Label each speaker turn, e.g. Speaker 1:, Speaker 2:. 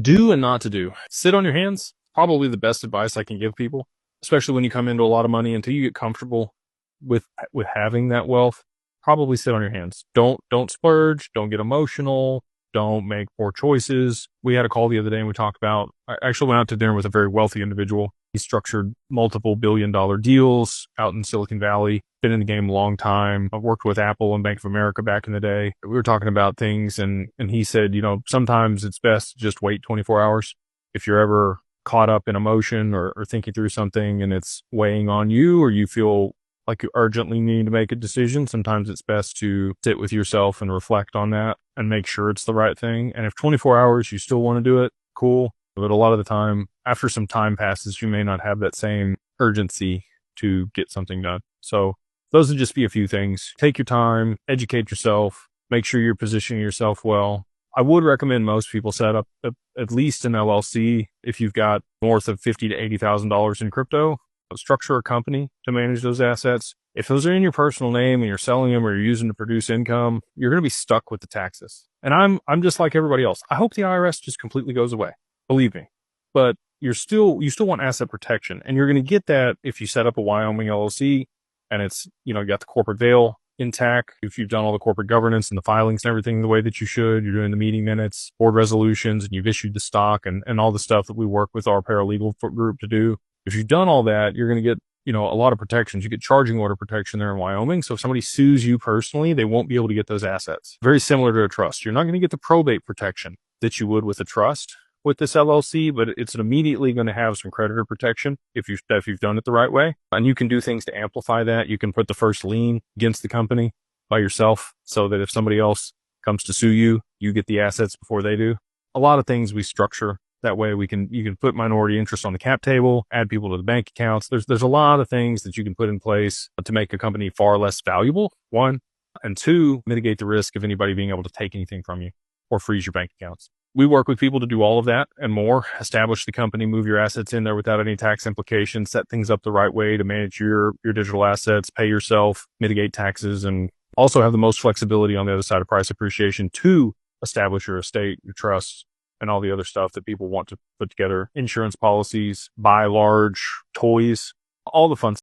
Speaker 1: Do and not to do. Sit on your hands. Probably the best advice I can give people, especially when you come into a lot of money until you get comfortable with having that wealth. Probably sit on your hands. Don't splurge. Don't get emotional. Don't make poor choices. We had a call the other day and we talked about, I actually went out to dinner with a very wealthy individual. He structured multiple billion-dollar deals out in Silicon Valley, been in the game a long time. I've worked with Apple and Bank of America back in the day. We were talking about things and he said, sometimes it's best to just wait 24 hours. If you're ever caught up in emotion or thinking through something and it's weighing on you, or you feel like you urgently need to make a decision, sometimes it's best to sit with yourself and reflect on that and make sure it's the right thing. And if 24 hours you still want to do it, cool. But a lot of the time, after some time passes, you may not have that same urgency to get something done. So those would just be a few things. Take your time, educate yourself, make sure you're positioning yourself well. I would recommend most people set up at least an LLC if you've got north of $50,000 to $80,000 in crypto. Structure a company to manage those assets. If those are in your personal name and you're selling them or you're using to produce income, you're going to be stuck with the taxes. And I'm just like everybody else. I hope the IRS just completely goes away. Believe me. But you still want asset protection, and you're going to get that if you set up a Wyoming LLC and it's, you got the corporate veil intact. If you've done all the corporate governance and the filings and everything the way that you should, you're doing the meeting minutes, board resolutions, and you've issued the stock and all the stuff that we work with our paralegal group to do. If you've done all that, you're going to get, a lot of protections. You get charging order protection there in Wyoming. So if somebody sues you personally, they won't be able to get those assets. Very similar to a trust. You're not going to get the probate protection that you would with a trust with this LLC, but it's immediately going to have some creditor protection if you've done it the right way. And you can do things to amplify that. You can put the first lien against the company by yourself so that if somebody else comes to sue you, you get the assets before they do. A lot of things we structure that way. You can put minority interest on the cap table, add people to the bank accounts. There's a lot of things that you can put in place to make a company far less valuable, one, and two, mitigate the risk of anybody being able to take anything from you or freeze your bank accounts. We work with people to do all of that and more. Establish the company, move your assets in there without any tax implications, set things up the right way to manage your digital assets, pay yourself, mitigate taxes, and also have the most flexibility on the other side of price appreciation to establish your estate, your trusts, and all the other stuff that people want to put together. Insurance policies, buy large, toys, all the fun